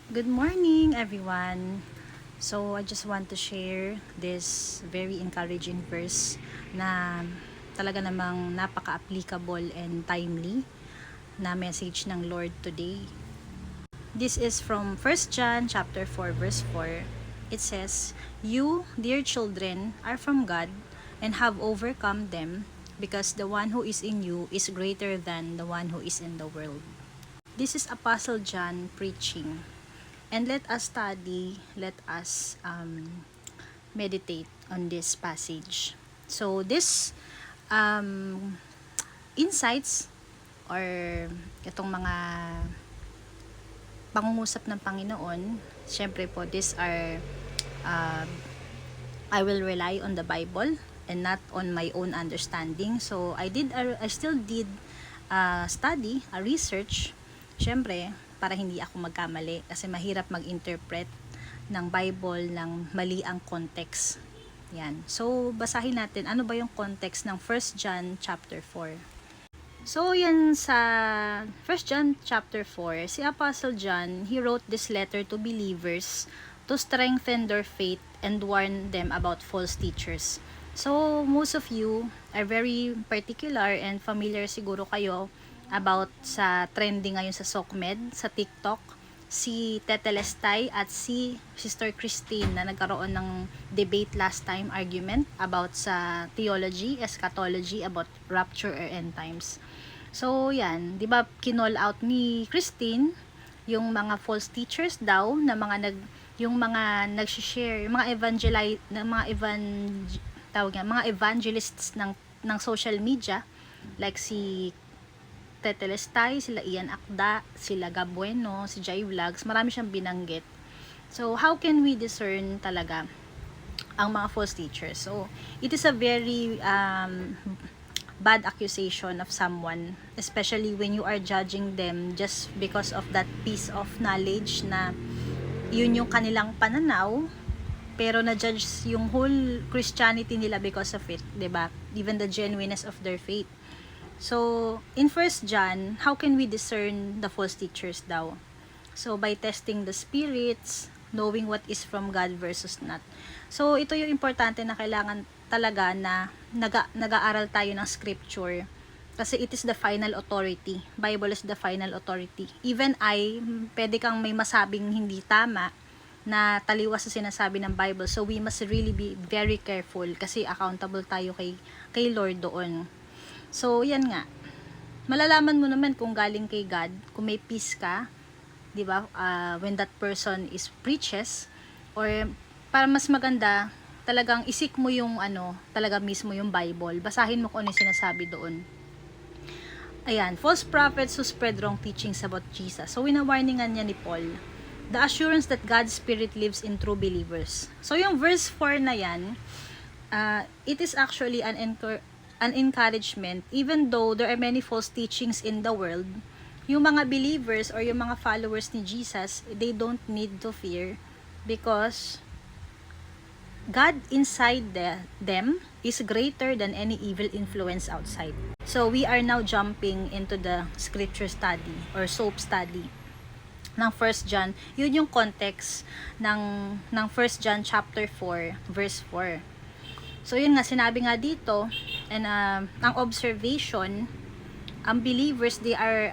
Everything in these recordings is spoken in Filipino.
Good morning, everyone. So, I just want to share this very encouraging verse na talaga namang napaka-applicable and timely na message ng Lord today. This is from 1 John chapter 4 verse 4. It says, "You, dear children, are from God and have overcome them, because the one who is in you is greater than the one who is in the world." This is Apostle John preaching. And let us study, let us meditate on this passage. So this insights or itong mga pangungusap ng Panginoon, syempre po these are I will rely on the Bible and not on my own understanding. So I still did study, a research, syempre para hindi ako magkamali kasi mahirap mag-interpret ng Bible ng mali ang context. Yan. So basahin natin ano ba yung context ng 1 John chapter 4. So yan sa 1 John chapter 4, si Apostle John, he wrote this letter to believers to strengthen their faith and warn them about false teachers. So most of you are very particular and familiar siguro kayo about sa trending ngayon sa SOCMED, sa TikTok, si Tetelestay at si Sister Christine na nagkaroon ng debate last time, argument about sa theology, eschatology, about rapture or end times. So yan, 'di ba kinall out ni Christine yung mga false teachers daw na yung mga nagshi-share, yung mga mga evangelists ng social media like si Tetelestay, sila Ian Akda, sila Gab Bueno, si Jai Vlogs, marami siyang binanggit. So, how can we discern talaga ang mga false teachers? So, it is a very bad accusation of someone, especially when you are judging them just because of that piece of knowledge na yun yung kanilang pananaw, pero na-judge yung whole Christianity nila because of it, 'di ba? Even the genuineness of their faith. So, in 1 John, how can we discern the false teachers daw? So, by testing the spirits, knowing what is from God versus not. So, ito yung importante na kailangan talaga na nag-aaral tayo ng scripture. Kasi it is the final authority. Bible is the final authority. Even pwede kang may masabing hindi tama na taliwas sa sinasabi ng Bible. So, we must really be very careful kasi accountable tayo kay Lord doon. So, yan nga. Malalaman mo naman kung galing kay God, kung may peace ka, 'di ba? When that person is preaches, or para mas maganda, talagang isik mo yung talaga mismo yung Bible. Basahin mo kung ano yung sinasabi doon. Ayan, false prophets who spread wrong teachings about Jesus. So, winawarningan niya ni Paul, the assurance that God's Spirit lives in true believers. So, yung verse 4 na yan, it is actually an encouragement, even though there are many false teachings in the world, yung mga believers or yung mga followers ni Jesus, they don't need to fear because God inside them is greater than any evil influence outside. So we are now jumping into the scripture study or SOAP study ng 1 John. Yun yung context ng 1 John chapter 4 verse 4. So yun nga, sinabi nga dito, and ang observation, ang believers, they are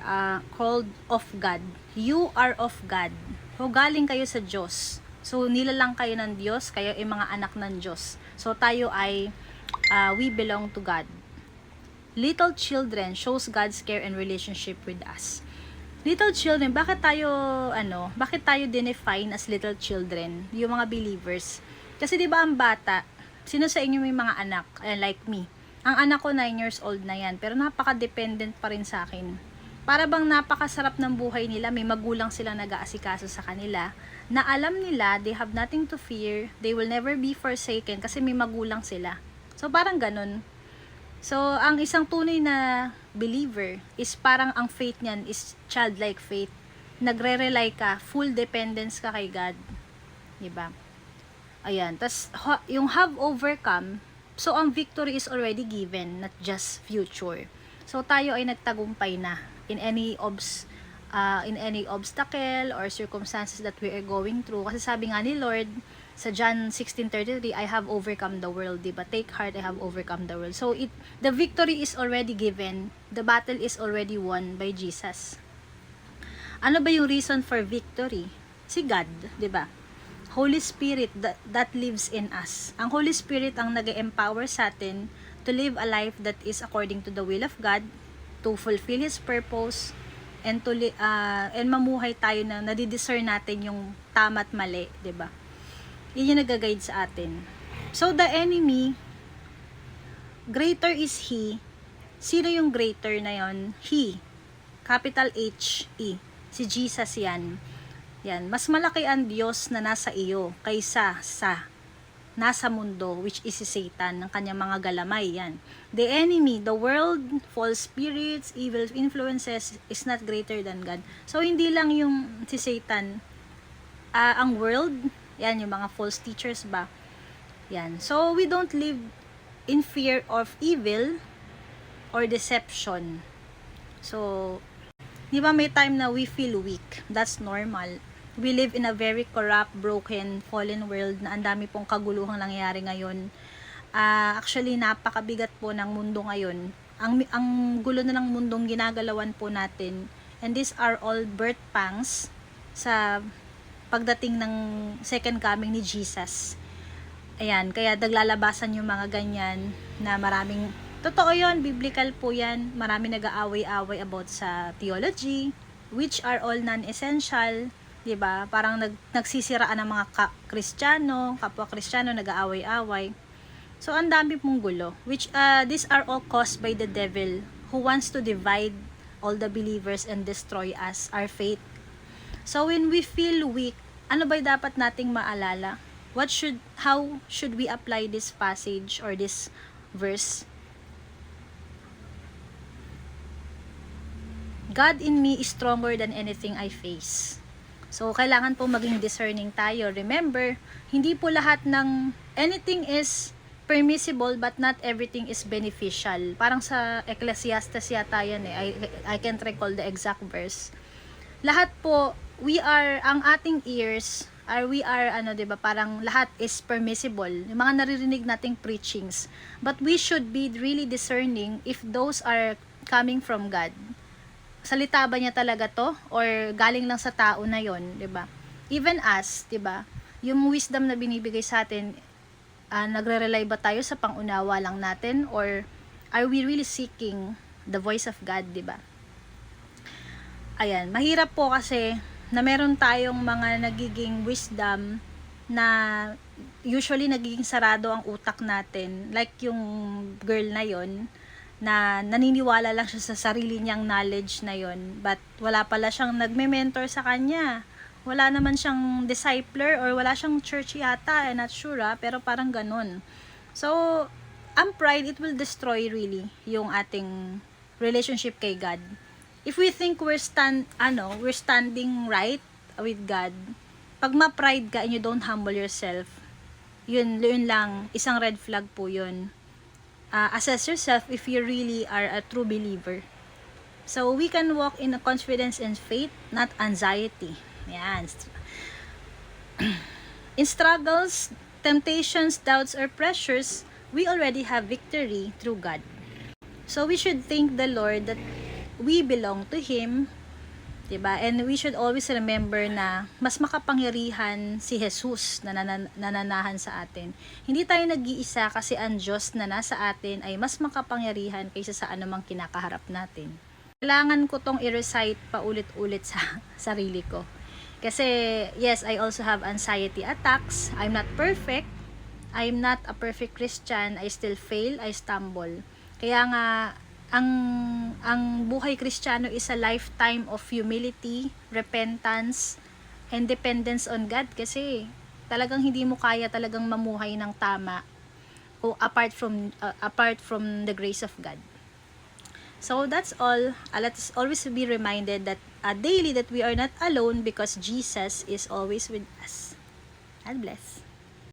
called of God. You are of God. So galing kayo sa Diyos. So nilalang kayo ng Diyos, kayo ay mga anak ng Diyos. So tayo ay, we belong to God. Little children shows God's care and relationship with us. Little children, bakit tayo define as little children, yung mga believers? Kasi 'di ba ang bata, sino sa inyo may mga anak, like me? Ang anak ko 9 years old na yan, pero napaka-dependent pa rin sa akin. Para bang napakasarap ng buhay nila, may magulang silang nag-aasikaso sa kanila, na alam nila, they have nothing to fear, they will never be forsaken, kasi may magulang sila. So parang ganun. So ang isang tunay na believer is parang ang faith niyan is childlike faith. Nagre-rely ka, full dependence ka kay God. Diba? Ayan, tas yung have overcome, so ang victory is already given, not just future. So tayo ay nagtagumpay na in any in any obstacle or circumstances that we are going through. Kasi sabi nga ni Lord sa John 16:33, I have overcome the world, diba? Take heart, I have overcome the world. So the victory is already given. The battle is already won by Jesus. Ano ba yung reason for victory? Si God, diba? Holy Spirit that lives in us. Ang Holy Spirit ang nag-empower sa atin to live a life that is according to the will of God, to fulfill His purpose, and mamuhay tayo na nadidiscern natin yung tama at mali, 'di ba? Yun yung nag-guide sa atin. So the enemy, greater is he. Sino yung greater na yon? He. Capital H-E. Si Jesus yan. Yan. Mas malaki ang Diyos na nasa iyo kaysa sa nasa mundo, which is si Satan, ng kanyang mga galamay. Yan. The enemy, the world, false spirits, evil influences is not greater than God. So hindi lang yung si Satan, ang world, yan, yung mga false teachers ba? Yan. So, we don't live in fear of evil or deception. So, di ba may time na we feel weak? That's normal. We live in a very corrupt, broken, fallen world na ang dami pong kaguluhang nangyayari ngayon. Actually, napakabigat po ng mundo ngayon. Ang gulo na ng mundong ginagalawan po natin. And these are all birth pangs sa pagdating ng second coming ni Jesus. Ayan, kaya naglalabasan yung mga ganyan na maraming, totoo yon, biblical po yan, marami nag-aaway-aaway about sa theology, which are all non-essential, diba? Parang nagsisiraan ng mga Kristiyano, kapwa Kristiyano, nag-aaway-aaway. So, ang dami pong gulo, which these are all caused by the devil who wants to divide all the believers and destroy us, our faith. So when we feel weak, ano ba dapat nating maalala? How should we apply this passage or this verse? God in me is stronger than anything I face. So kailangan po maging discerning tayo. Remember, hindi po lahat ng anything is permissible but not everything is beneficial. Parang sa Ecclesiastes yata yan eh. I can't recall the exact verse. Lahat po, ang ating ears, diba, parang lahat is permissible. Yung mga naririnig nating preachings. But we should be really discerning if those are coming from God. Salita ba niya talaga to? Or galing lang sa tao na yon, diba? Even us, diba? Yung wisdom na binibigay sa atin, nagre-rely ba tayo sa pangunawa lang natin? Or are we really seeking the voice of God, diba? Ayan, mahirap po kasi na meron tayong mga nagiging wisdom na usually nagiging sarado ang utak natin. Like yung girl na yon na naniniwala lang siya sa sarili niyang knowledge na yon, but wala pala siyang nagme-mentor sa kanya. Wala naman siyang discipler or wala siyang church yata, I'm not sure pero parang ganun. So, ang pride, it will destroy really yung ating relationship kay God. If we think we're standing right with God, pag ma-pride ka and you don't humble yourself, yun lang, isang red flag po yun. Assess yourself if you really are a true believer. So, we can walk in a confidence and faith, not anxiety. Yan. In struggles, temptations, doubts, or pressures, we already have victory through God. So, we should thank the Lord that we belong to Him, diba? And we should always remember na mas makapangyarihan si Jesus na nananahan sa atin. Hindi tayo nag-iisa kasi ang Diyos na nasa atin ay mas makapangyarihan kaysa sa anumang kinakaharap natin. Kailangan ko tong i-recite pa ulit-ulit sa sarili ko. Kasi, yes, I also have anxiety attacks. I'm not perfect. I'm not a perfect Christian. I still fail. I stumble. Kaya nga, ang buhay Kristiyano is a lifetime of humility, repentance, and dependence on God. Kasi, talagang hindi mo kaya talagang mamuhay ng tama o apart from the grace of God. So that's all. Let's always be reminded that daily that we are not alone because Jesus is always with us. God bless.